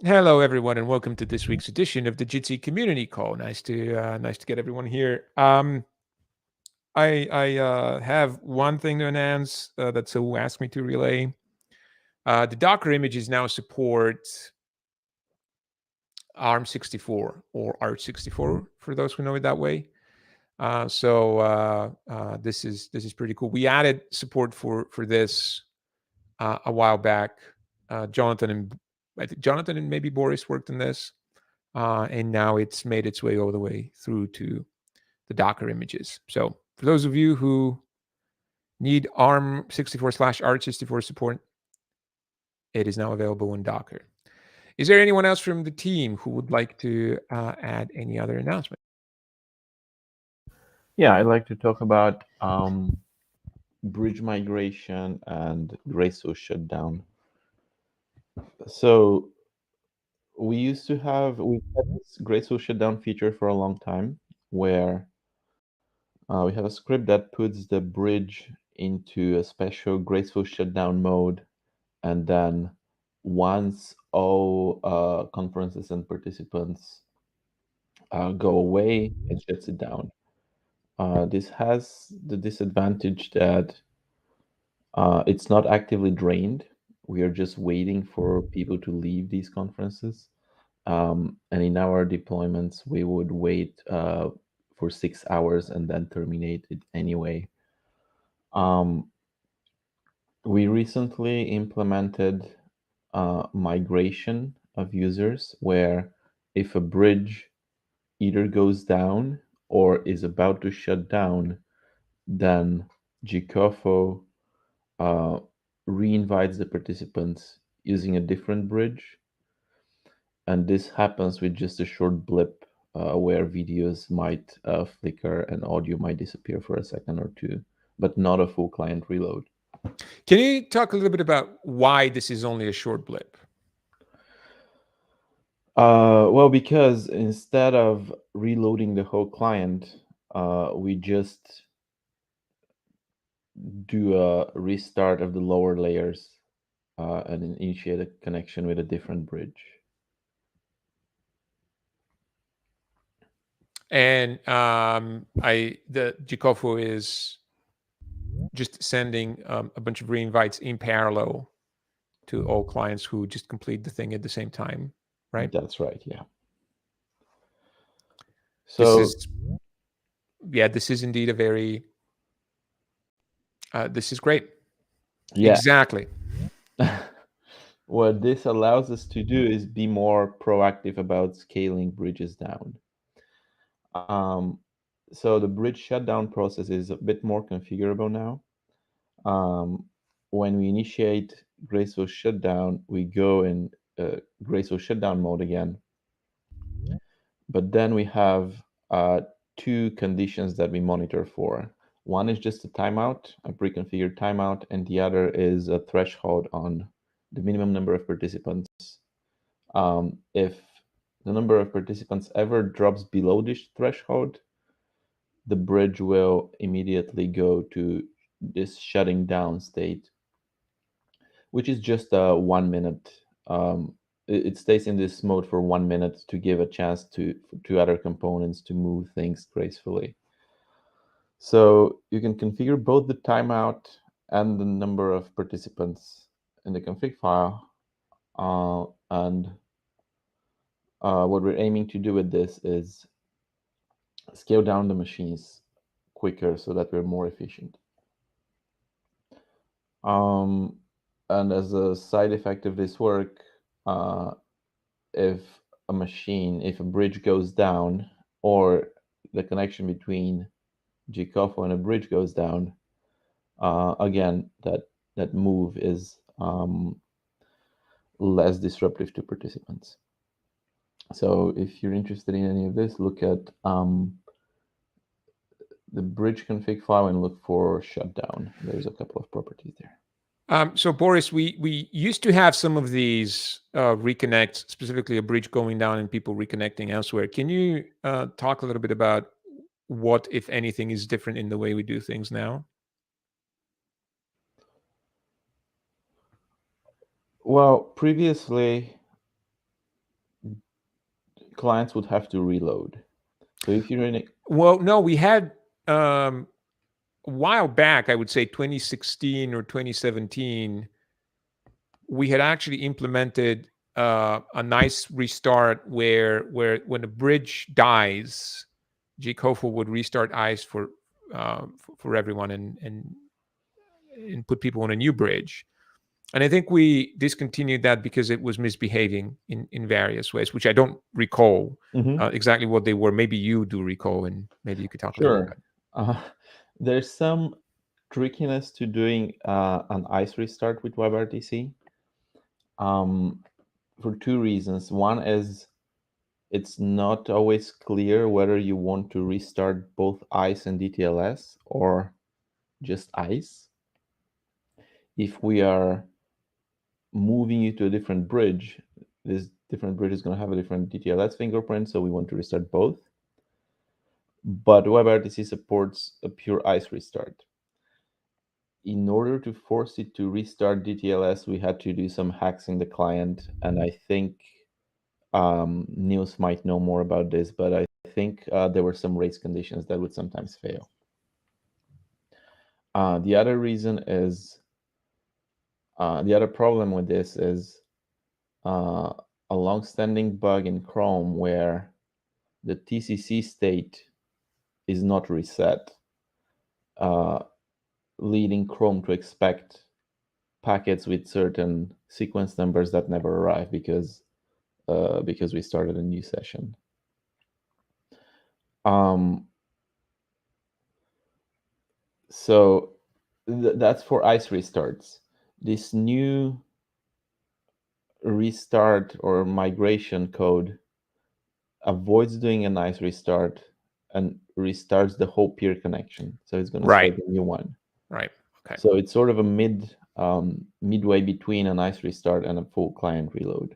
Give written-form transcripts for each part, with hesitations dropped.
Hello, everyone, and welcome to this week's edition of the Jitsi Community Call. Nice to get everyone here. I have one thing to announce that Saul asked me to relay. The Docker images now support ARM64 or Arch64 for those who know it that way. This is pretty cool. We added support for this a while back. Jonathan and maybe Boris worked on this, and now it's made its way all the way through to the Docker images. So for those of you who need ARM64/Arch64 support, it is now available in Docker. Is there anyone else from the team who would like to add any other announcement? Yeah, I'd like to talk about bridge migration and Graceful Shutdown. So we had this Graceful Shutdown feature for a long time, where we have a script that puts the bridge into a special Graceful Shutdown mode, and then once all conferences and participants go away, it shuts it down. This has the disadvantage that it's not actively drained. We are just waiting for people to leave these conferences. And in our deployments, we would wait for 6 hours and then terminate it anyway. Um, we recently implemented migration of users where if a bridge either goes down or is about to shut down, then Gcofo uh, re-invites the participants using a different bridge. And this happens with just a short blip where videos might flicker and audio might disappear for a second or two, but not a full client reload. Can you talk a little bit about why this is only a short blip? Well, because instead of reloading the whole client, we just do a restart of the lower layers and initiate a connection with a different bridge. And the Gcofo is just sending a bunch of re-invites in parallel to all clients who just complete the thing at the same time, right? That's right, yeah. This So, is indeed a very this is great. yeah, Exactly. what this allows us to do is be more proactive about scaling bridges down. Um, so the bridge shutdown process is a bit more configurable now. Um, when we initiate graceful shutdown, we go in graceful shutdown mode again. But then we have two conditions that we monitor for. One is just a timeout, a pre-configured timeout, and the other is a threshold on the minimum number of participants. If the number of participants ever drops below this threshold, the bridge will immediately go to this shutting down state, which is just a 1 minute. It stays in this mode for 1 minute to give a chance to other components to move things gracefully. So you can configure both the timeout and the number of participants in the config file. And what we're aiming to do with this is scale down the machines quicker so that we're more efficient. Um, and as a side effect of this work, uh, if if a bridge goes down or the connection between Gcofo and a bridge goes down, again, that move is less disruptive to participants. So if you're interested in any of this, look at the bridge config file and look for shutdown. There's a couple of properties there. So Boris, we used to have some of these reconnects, specifically a bridge going down and people reconnecting elsewhere. Can you talk a little bit about what, if anything, is different in the way we do things now? Well, previously, clients would have to reload. So if you're in a... Well, no, we had a while back, I would say 2016 or 2017, we had actually implemented a nice restart where when a bridge dies, Jkofu would restart ICE for everyone and put people on a new bridge. And I think we discontinued that because it was misbehaving in various ways, which I don't recall exactly what they were. Maybe you do recall, and maybe you could talk a little bit about it. There's some trickiness to doing an ICE restart with WebRTC for two reasons. One is it's not always clear whether you want to restart both ICE and DTLS or just ICE. If we are moving you to a different bridge, this different bridge is going to have a different DTLS fingerprint, so we want to restart both. But WebRTC supports a pure ICE restart. In order to force it to restart DTLS, we had to do some hacks in the client, and I think Niels might know more about this, but I think there were some race conditions that would sometimes fail. The other reason is, the other problem with this is a long-standing bug in Chrome where the TCC state is not reset, leading Chrome to expect packets with certain sequence numbers that never arrive because we started a new session. So that's for ICE restarts. This new restart or migration code avoids doing an ICE restart and restarts the whole peer connection. So it's going to start a new one. Right. Okay. So it's sort of a midway between an ICE restart and a full client reload.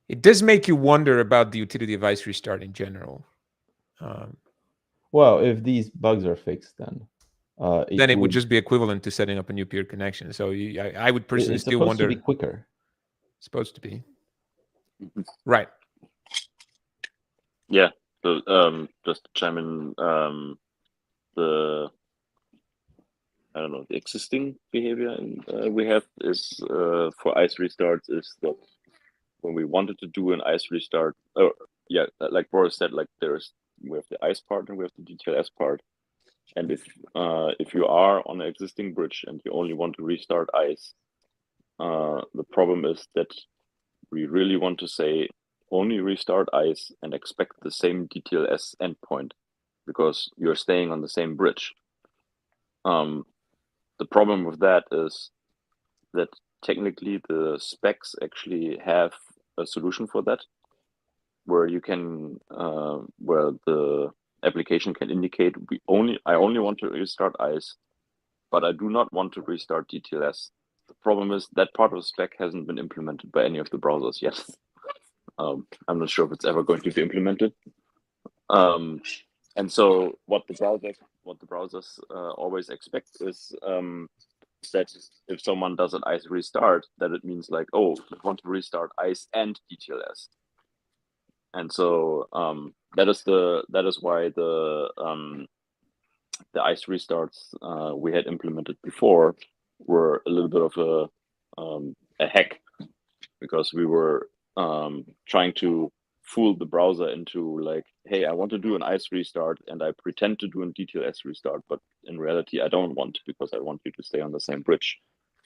It does make you wonder about the utility of ICE restart in general. Well, if these bugs are fixed, then it would just be equivalent to setting up a new peer connection. So I would personally still wonder. It's supposed to be quicker. Supposed to be. Right. Yeah. So just to chime in, the existing behavior we have is for ICE restarts is that when we wanted to do an ICE restart, like Boris said, like we have the ICE part and we have the DTLS part. And if you are on an existing bridge and you only want to restart ICE, the problem is that we really want to say only restart ICE and expect the same DTLS endpoint because you're staying on the same bridge. The problem with that is that technically the specs actually have a solution for that, where you can, where the application can indicate I only want to restart ICE, but I do not want to restart DTLS. The problem is that part of the spec hasn't been implemented by any of the browsers yet. I'm not sure if it's ever going to be implemented. And so what the browsers always expect is that if someone does an ICE restart, that it means like, oh, I want to restart ICE and DTLS. And so that is why the ICE restarts we had implemented before were a little bit of a hack, because we were trying to fool the browser into like, hey, I want to do an ICE restart and I pretend to do a DTLS restart, but in reality I don't want, because I want you to stay on the same bridge,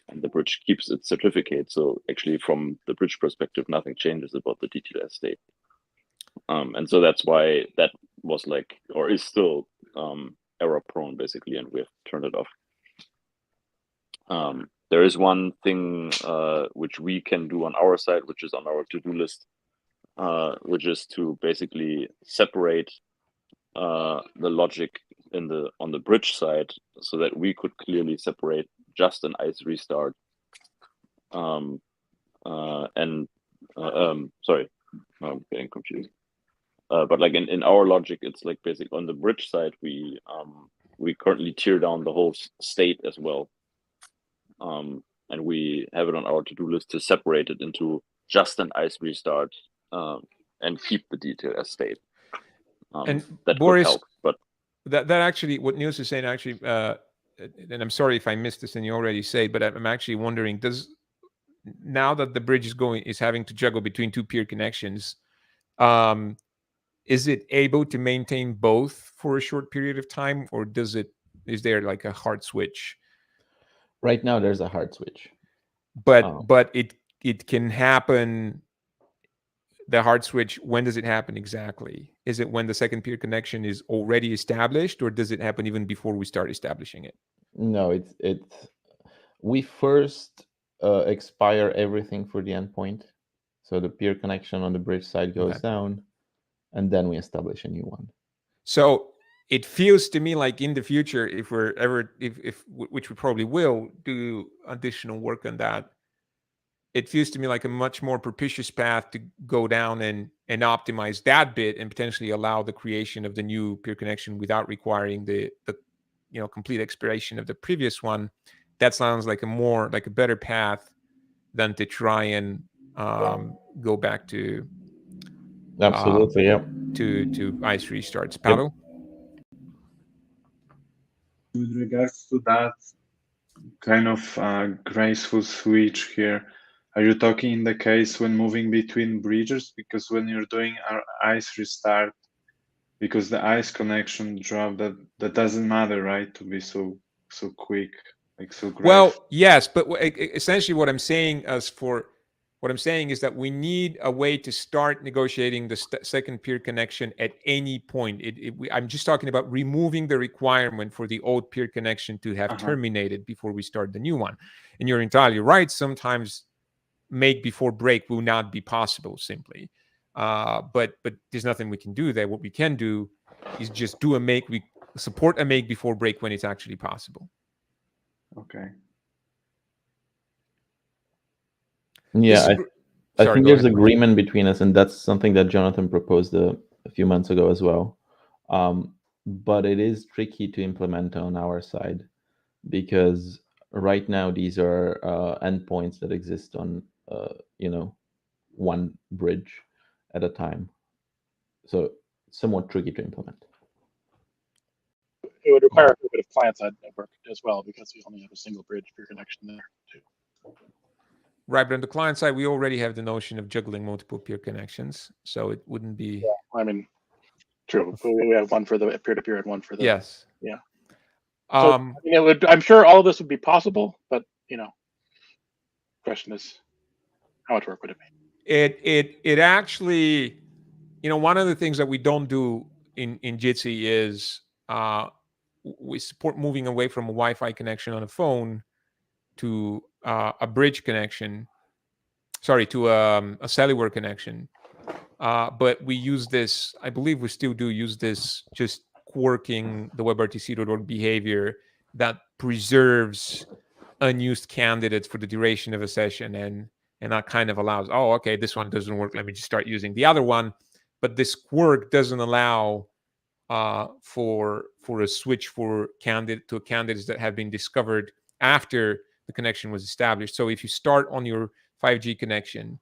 and the bridge keeps its certificate. So actually from the bridge perspective, nothing changes about the DTLS state. And so that's why that was like, or is still error prone basically, and we have turned it off. There is one thing which we can do on our side, which is on our to-do list, which is to basically separate the logic on the bridge side, so that we could clearly separate just an ICE restart. Sorry, I'm getting confused. But like in our logic, it's like basic on the bridge side, we currently tear down the whole state as well. And we have it on our to-do list to separate it into just an ICE restart and and keep the DTLS state. And that Boris, could help, but that actually, what Niels is saying actually, and I'm sorry if I missed this and you already say, but I'm actually wondering, now that the bridge is having to juggle between two peer connections, is it able to maintain both for a short period of time, or is there like a hard switch? Right now, there's a hard switch. But it can happen. The hard switch, when does it happen exactly? Is it when the second peer connection is already established, or does it happen even before we start establishing it? No, we first expire everything for the endpoint. So the peer connection on the bridge side goes down, and then we establish a new one. So it feels to me like in the future, if we're ever, which we probably will do additional work on that, it feels to me like a much more propitious path to go down and optimize that bit and potentially allow the creation of the new peer connection without requiring the complete expiration of the previous one. That sounds like a better path than to try and go back to absolutely to ICE restarts. Paolo? With regards to that kind of graceful switch here, are you talking in the case when moving between bridges? Because when you're doing our ICE restart, because the ICE connection drop, that doesn't matter, right? To be so quick, like so graceful. Well, yes, but essentially what I'm saying is that we need a way to start negotiating the second peer connection at any point. I'm just talking about removing the requirement for the old peer connection to have terminated before we start the new one. And you're entirely right. Sometimes make before break will not be possible simply. But there's nothing we can do there. What we can do is just we support a make before break when it's actually possible. Okay. Yeah, I think there's agreement between us, and that's something that Jonathan proposed a few months ago as well. But it is tricky to implement on our side because right now these are endpoints that exist on one bridge at a time, so somewhat tricky to implement. It would require a bit of client-side network as well because we only have a single bridge peer connection there too. Right, but on the client side, we already have the notion of juggling multiple peer connections, so it wouldn't be. Yeah, I mean, true. We have one for the peer-to-peer and one for the. Yes. Yeah. So, I mean, I'm sure all of this would be possible, but question is, how much work would it be? It actually, one of the things that we don't do in Jitsi is we support moving away from a Wi-Fi connection on a phone to a bridge connection. Sorry, to a cellular connection. But we use this, I believe we still do use this, just quirking the WebRTC.org behavior that preserves unused candidates for the duration of a session, and that kind of allows, okay, this one doesn't work, let me just start using the other one. But this quirk doesn't allow for a switch to candidates that have been discovered after the connection was established. So if you start on your 5G connection,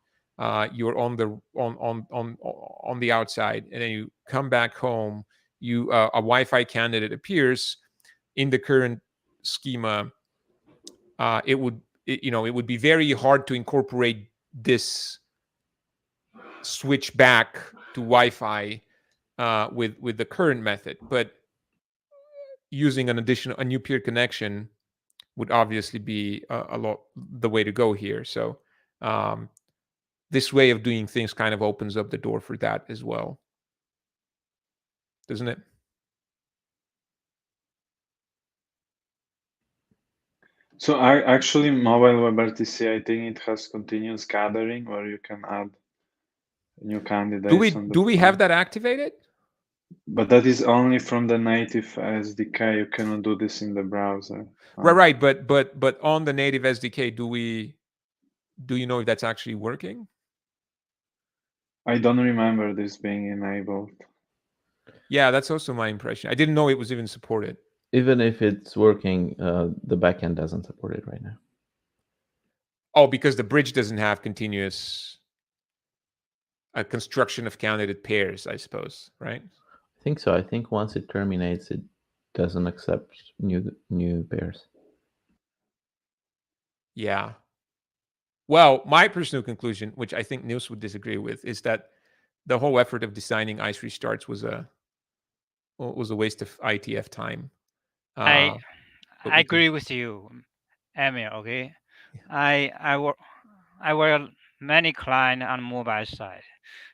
you're on the outside, and then you come back home, a Wi-Fi candidate appears in the current schema. It would be very hard to incorporate this switch back to Wi-Fi with the current method, but using a new peer connection would obviously be a lot the way to go here. So this way of doing things kind of opens up the door for that as well, doesn't it? So actually, mobile WebRTC, I think it has continuous gathering where you can add new candidates. Do we have that activated? But that is only from the native SDK. You cannot do this in the browser. Right. But on the native SDK, do you know if that's actually working? I don't remember this being enabled. Yeah, that's also my impression. I didn't know it was even supported. Even if it's working, the backend doesn't support it right now. Oh, because the bridge doesn't have continuous. a construction of candidate pairs, I suppose, right? I think so. I think once it terminates, it doesn't accept new pairs. Yeah. Well, my personal conclusion, which I think Niels would disagree with, is that the whole effort of designing ice restarts was a waste of ITF time. I but we agree can- with you, Emil. Okay, I work many clients on mobile side,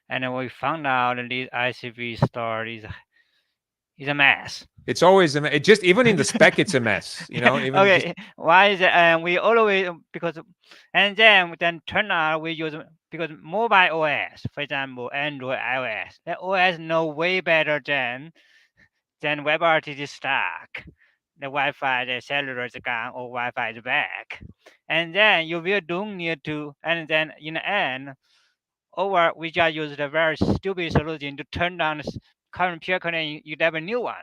and we found out that this ICV start is a mess. It's always it just even in the spec, it's a mess. You know, even Okay, why is it? And we always because and then turn out we use because mobile OS, for example, Android, iOS, the OS know way better than WebRTC stack. The Wi-Fi, the cellular is gone or Wi-Fi is back, and then you will don't need to. And then in the end, or we just use a very stupid solution to turn down the current peer connection. You have a new one.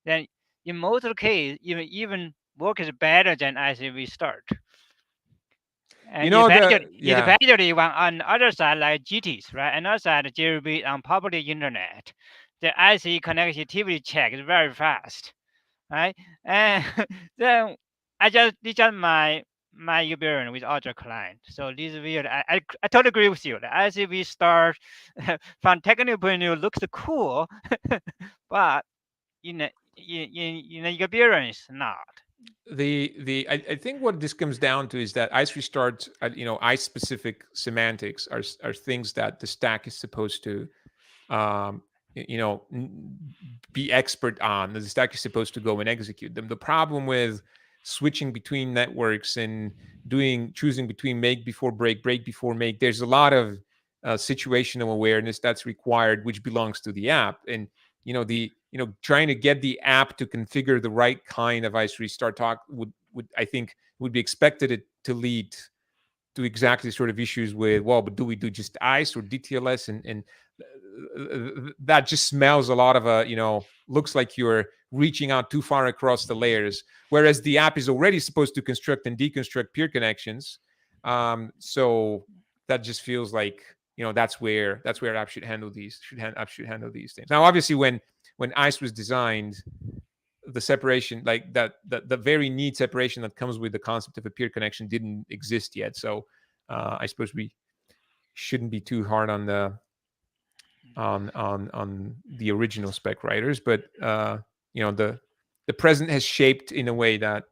Then in most of the case, even work is better than ICV start. And you know, especially one on the other side like Jitsi, right? Another side JRB on public internet, the IC connectivity check is very fast, right? And then this is my experience with other client. So this is weird. I totally agree with you. The ICV start from technical point of view looks cool, but in experience not. I think what this comes down to is that ice restart, ice specific semantics are things that the stack is supposed to be expert on. The stack is supposed to go and execute them. The problem with switching between networks and choosing between make before break before make, there's a lot of situational awareness that's required, which belongs to the app. And trying to get the app to configure the right kind of ice restart talk would I think would be expected it to lead to exactly sort of issues with, well, but do we do just ice or DTLS? And that just smells a lot of looks like you're reaching out too far across the layers, whereas the app is already supposed to construct and deconstruct peer connections. So that just feels like that's where app should handle these things. Now, obviously, when ice was designed, the separation, like that, the very neat separation that comes with the concept of a peer connection didn't exist yet. So I suppose we shouldn't be too hard on the original spec writers, but the present has shaped in a way that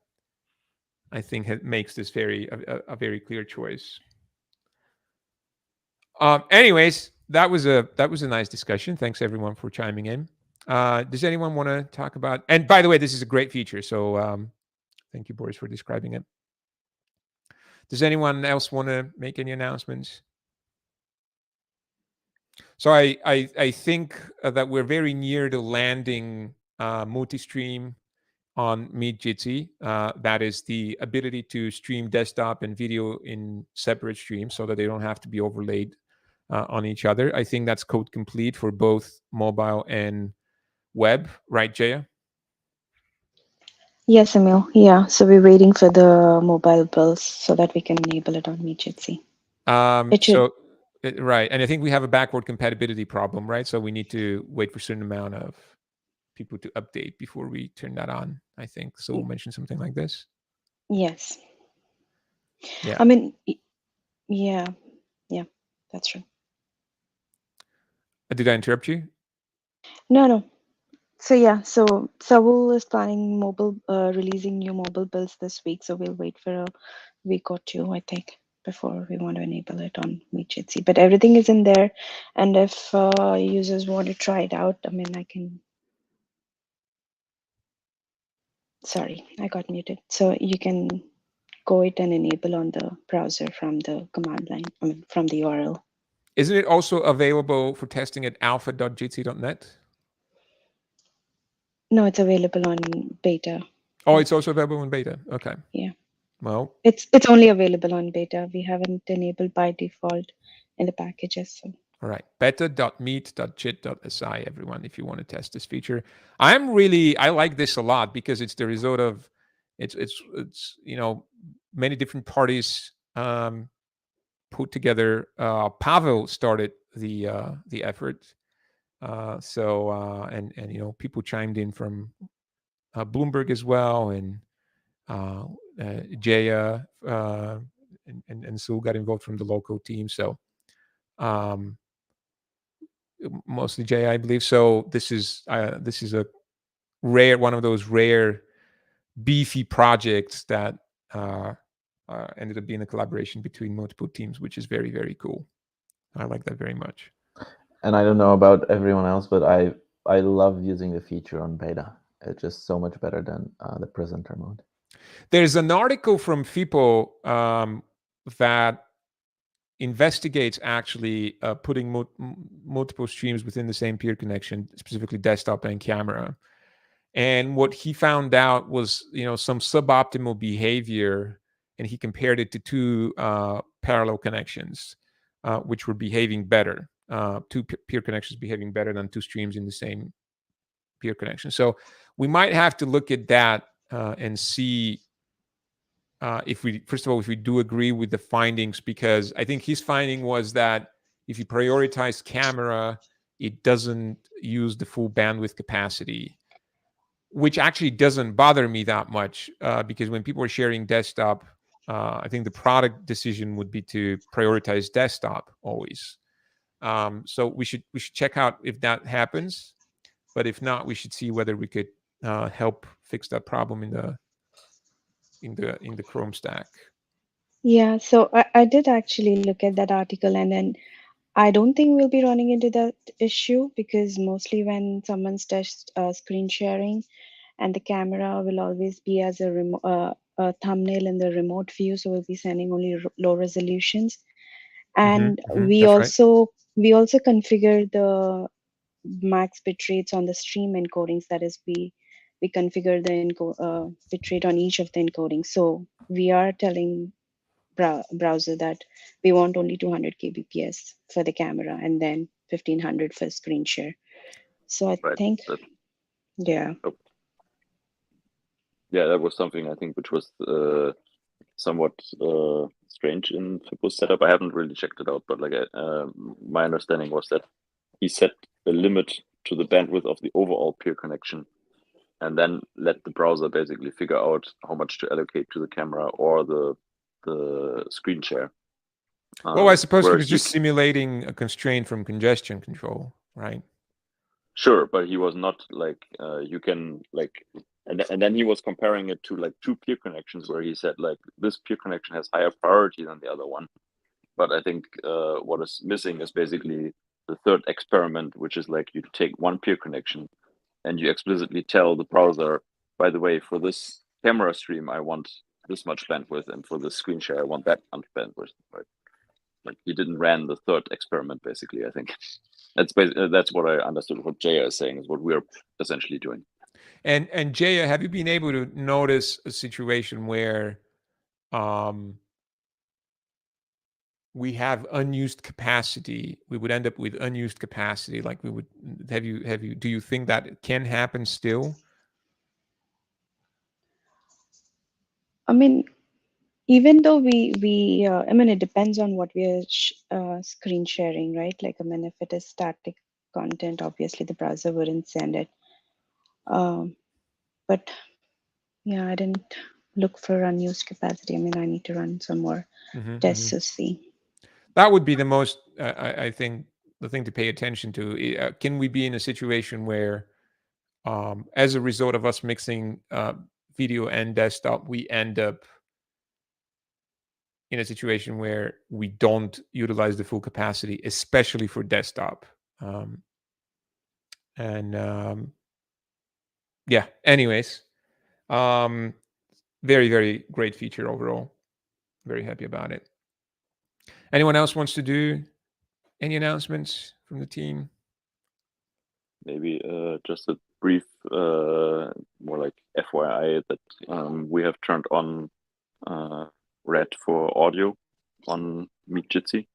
I think makes this a very clear choice. Anyways, that was a nice discussion. Thanks everyone for chiming in. Does anyone want to talk about? And by the way, this is a great feature. So thank you, Boris, for describing it. Does anyone else want to make any announcements? So I think that we're very near to landing multi-stream on Meet Jitsi. That is the ability to stream desktop and video in separate streams so that they don't have to be overlaid on each other. I think that's code complete for both mobile and web, right, Jaya? Yes, Emil. Yeah, so we're waiting for the mobile bills so that we can enable it on Jitsi. Right, and I think we have a backward compatibility problem, right? So we need to wait for a certain amount of people to update before we turn that on. I think so. We'll mention something like this. Yes. Yeah. I mean, yeah, that's true. Did I interrupt you? No. So yeah, so Saul is planning releasing new mobile builds this week. So we'll wait for a week or two, I think, before we want to enable it on Jitsi. But everything is in there, and if users want to try it out, I mean, I can. Sorry, I got muted. So you can go it and enable on the browser from the command line. I mean, from the URL. Isn't it also available for testing at alpha.jitsi.net? No, it's available on beta. Oh, it's also available in beta. Okay. Yeah. Well, it's only available on beta. We haven't enabled by default in the packages. So. All right. beta.meet.jit.si, everyone, if you want to test this feature. I like this a lot because it's the result of it's many different parties put together. Pavel started the effort. And people chimed in from Bloomberg as well, and Jaya and Sue got involved from the local team. So mostly Jaya, I believe. So this is a one of those rare beefy projects that ended up being a collaboration between multiple teams, which is very, very cool. I like that very much. And I don't know about everyone else, but I love using the feature on beta. It's just so much better than the presenter mode. There's an article from FIPO that investigates actually putting multiple streams within the same peer connection, specifically desktop and camera. And what he found out was, some suboptimal behavior, and he compared it to two parallel connections, which were behaving better. Two peer connections behaving better than two streams in the same peer connection. So we might have to look at that and see if we do agree with the findings, because I think his finding was that if you prioritize camera, it doesn't use the full bandwidth capacity, which actually doesn't bother me that much because when people are sharing desktop, I think the product decision would be to prioritize desktop always. So we should check out if that happens, but if not, we should see whether we could help fix that problem in the Chrome stack. Yeah, so I did actually look at that article, and then I don't think we'll be running into that issue, because mostly when someone's screen sharing, and the camera will always be as a thumbnail in the remote view, so we'll be sending only low resolutions. And we also configure the max bit rates on the stream encodings. That is, we configure the bit rate on each of the encodings. So we are telling browser that we want only 200 kbps for the camera and then 1500 for screen share. So I think, yeah. Yeah, that was something I think which was somewhat strange in FIPO's setup. I haven't really checked it out, but my understanding was that he set a limit to the bandwidth of the overall peer connection, and then let the browser basically figure out how much to allocate to the camera or the screen share. Well, I suppose he was just simulating a constraint from congestion control, right? Sure, but he was not you can and then he was comparing it to two peer connections where he said this peer connection has higher priority than the other one. But I think what is missing is basically the third experiment, which is you take one peer connection and you explicitly tell the browser, by the way, for this camera stream, I want this much bandwidth, and for the screen share, I want that much bandwidth. Right? He didn't run the third experiment, basically, I think. That's what I understood what Jaya is saying, is what we're essentially doing. And Jaya, have you been able to notice a situation where we have unused capacity? We would end up with unused capacity. Do you think that can happen still? I mean, even though it depends on what we are screen sharing, right? If it is static content, obviously the browser wouldn't send it. But yeah, I didn't look for unused capacity. I need to run some more tests to see. That would be the most, I think, the thing to pay attention to. Can we be in a situation where, as a result of us mixing video and desktop, we end up in a situation where we don't utilize the full capacity, especially for desktop? Yeah, anyways, very, very great feature overall. Very happy about it. Anyone else wants to do any announcements from the team? Maybe just a brief, more like FYI, that we have turned on red for audio on Meet Jitsi.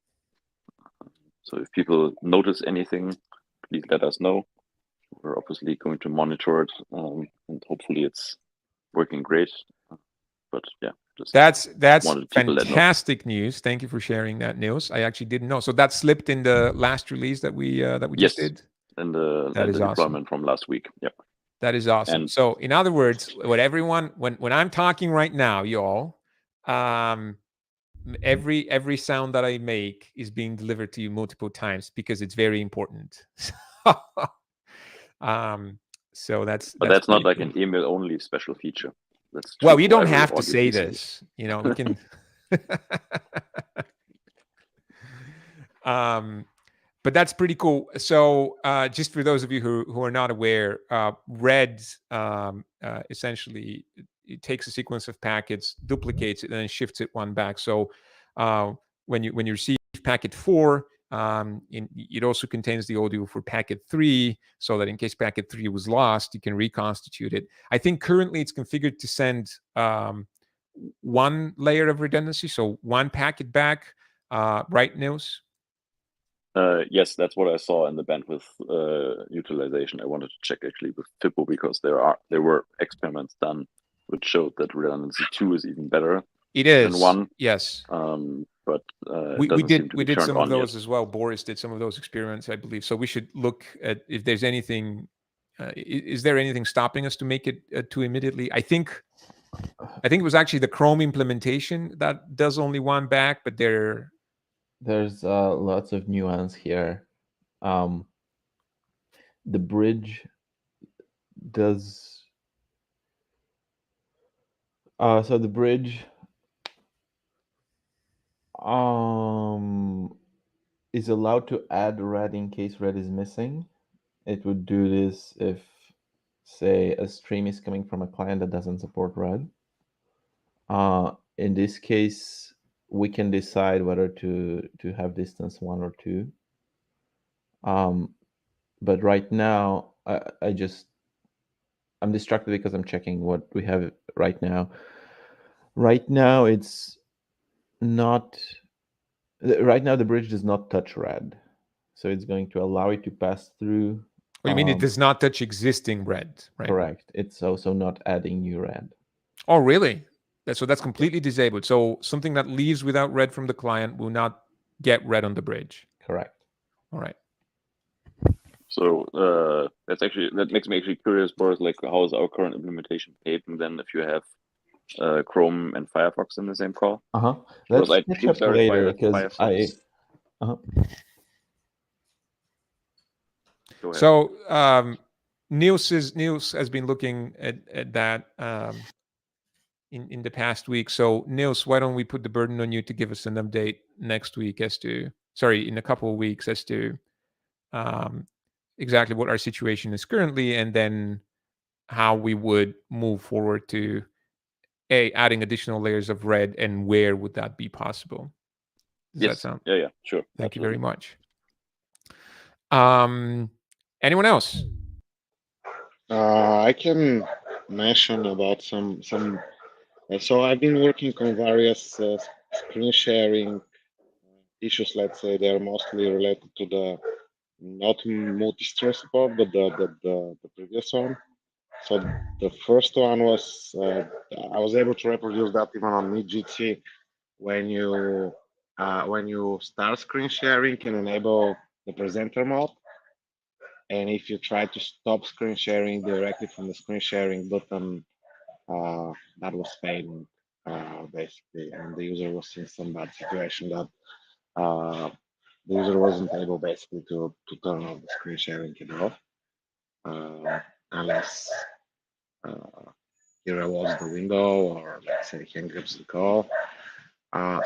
So if people notice anything, please let us know. We're obviously going to monitor it, and hopefully it's working great. But yeah, Just That's wanted people that know. fantastic news. Thank you for sharing that news. I actually didn't know. So that slipped in the last release that we just Yes, did. and That is the awesome. deployment from last week. Yep. That is awesome. And So in other words, what everyone when I'm talking right now, y'all, every sound that I make is being delivered to you multiple times because it's very important. So that's but that's not pretty like cool. an email only special feature. That's Well, true you for don't every have to audio say piece you make. this. You know, we can. But that's pretty cool. So just for those of you who are not aware, Red essentially it takes a sequence of packets, duplicates it, and then shifts it one back. So when you receive packet 4, it also contains the audio for packet 3, so that in case packet 3 was lost, you can reconstitute it. I think currently it's configured to send one layer of redundancy, so one packet back, right, Nils? Yes, that's what I saw in the bandwidth utilization. I wanted to check actually with FIPO because there were experiments done which showed that redundancy 2 is even better It is than 1. Yes. But We it doesn't seem to we be did turned some of on those yet. as well. Boris did some of those experiments, I believe. So we should look at if there's anything. Is there anything stopping us to make it to immediately? I think it was actually the Chrome implementation that does only one back, but There's lots of nuance here. The bridge does. So the bridge is allowed to add red in case red is missing. It would do this if, say, a stream is coming from a client that doesn't support red. In this case, we can decide whether to have distance 1 or 2. But right now, I'm distracted because I'm checking what we have right now. Right now, it's not. Right now, the bridge does not touch red, so it's going to allow it to pass through. What do you mean it does not touch existing red, right? Correct. It's also not adding new red. Oh, really? So that's completely disabled. So something that leaves without red from the client will not get red on the bridge. Correct. All right. So that makes me actually curious, Boris. Like, how is our current implementation behaving then if you have Chrome and Firefox in the same call? Let's I catch did up verify later that because Firefox. Go ahead. So Niels has been looking at that in the past week. So Niels, why don't we put the burden on you to give us an update next week in a couple of weeks as to exactly what our situation is currently, and then how we would move forward to adding additional layers of red, and where would that be possible? Does that sound? Yeah, sure. Thank you very much. Anyone else? I can mention about some. So I've been working on various screen sharing issues. Let's say they're mostly related to the not multi-stream support, but the previous one. So the first one was I was able to reproduce that even on Jitsi when you start screen sharing can enable the presenter mode, and if you try to stop screen sharing directly from the screen sharing button, that was failing basically, and the user was in some bad situation that the user wasn't able basically to turn off the screen sharing at all, unless he reloads the window or let's say he encrypts the call.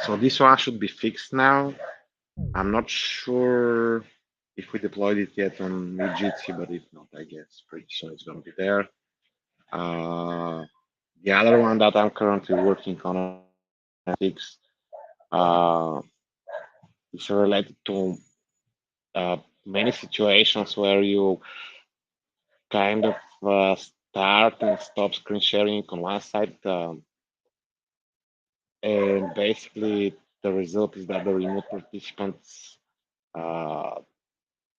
So this one should be fixed now. I'm not sure if we deployed it yet on Jitsi, but if not, I guess pretty soon it's going to be there. The other one that I'm currently working on fix is related to many situations where you kind of start and stop screen sharing on one side, and basically the result is that the remote participants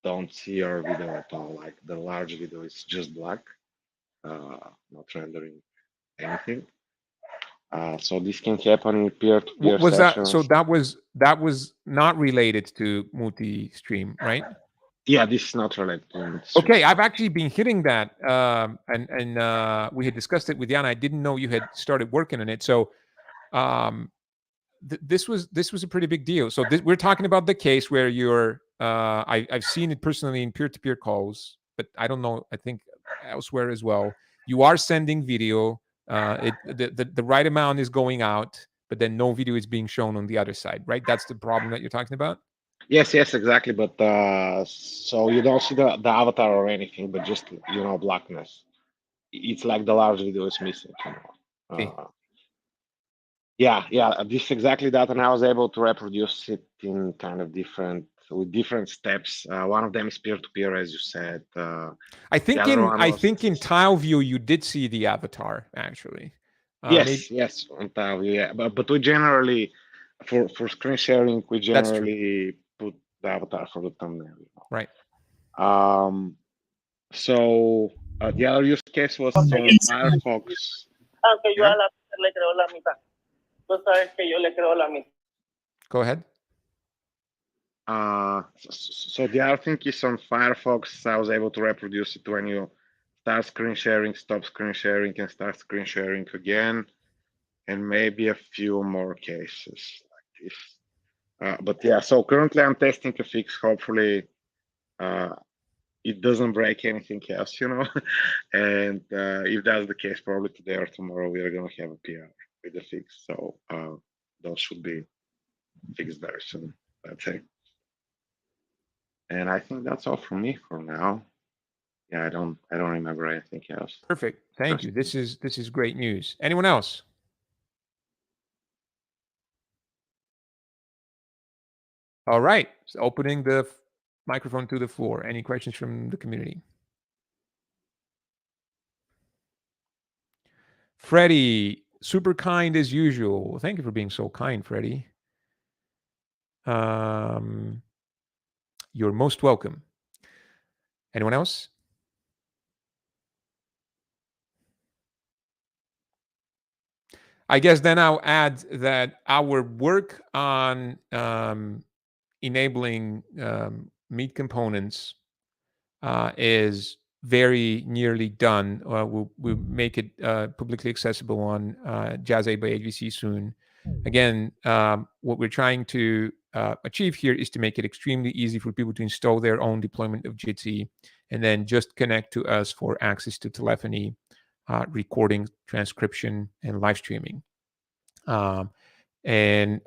don't see your video at all. Like the large video is just black, not rendering anything. So this can happen in peer-to-peer Was that sessions. so? That was not related to multi-stream, right? Yeah, this is not related to Okay, I've actually been hitting that, and we had discussed it with Yana. I didn't know you had started working on it. So, this was a pretty big deal. So we're talking about the case where you're. I've seen it personally in peer-to-peer calls, but I don't know. I think elsewhere as well. You are sending video. The right amount is going out, but then no video is being shown on the other side, right? That's the problem that you're talking about. Yes, exactly. But so you don't see the avatar or anything, but just blackness. It's like the large video is missing. Yeah, this is exactly that, and I was able to reproduce it in kind of different steps. One of them is peer-to-peer, as you said. I think in tile view you did see the avatar actually. Yes, on tile view. Yeah, but we generally for screen sharing we generally put the avatar for the thumbnail. Right. So the other use case was on Firefox. Yeah? Go ahead. So the other thing is on Firefox, I was able to reproduce it when you start screen sharing, stop screen sharing, and start screen sharing again, and maybe a few more cases like this. But yeah, so currently I'm testing a fix. Hopefully, it doesn't break anything else, and if that's the case, probably today or tomorrow we are going to have a PR with the fix. So those should be fixed very soon, let's say. And I think that's all from me for now. Yeah, I don't remember anything else. Perfect. Thank you. This is great news. Anyone else? All right. So opening the microphone to the floor. Any questions from the community? Freddie, super kind as usual. Thank you for being so kind, Freddie. You're most welcome. Anyone else? I guess then I'll add that our work on enabling meat components is very nearly done. We'll make it publicly accessible on Jazz by HVC soon. Again, what we're trying to achieve here is to make it extremely easy for people to install their own deployment of Jitsi and then just connect to us for access to telephony, recording, transcription, and live streaming. And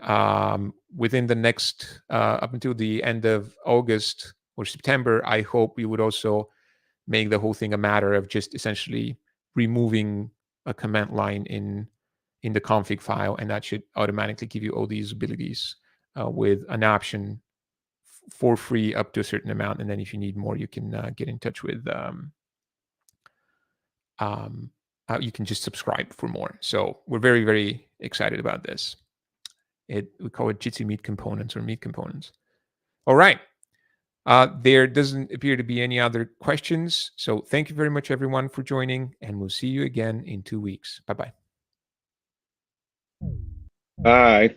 within the next, up until the end of August or September, I hope we would also make the whole thing a matter of just essentially removing a command line in the config file, and that should automatically give you all these abilities with an option for free up to a certain amount. And then if you need more, you can get in touch with you can just subscribe for more. So we're very, very excited about this. We call it Jitsi Meat Components or Meat Components. All right. There doesn't appear to be any other questions. So thank you very much, everyone, for joining, and we'll see you again in 2 weeks. Bye-bye. Bye.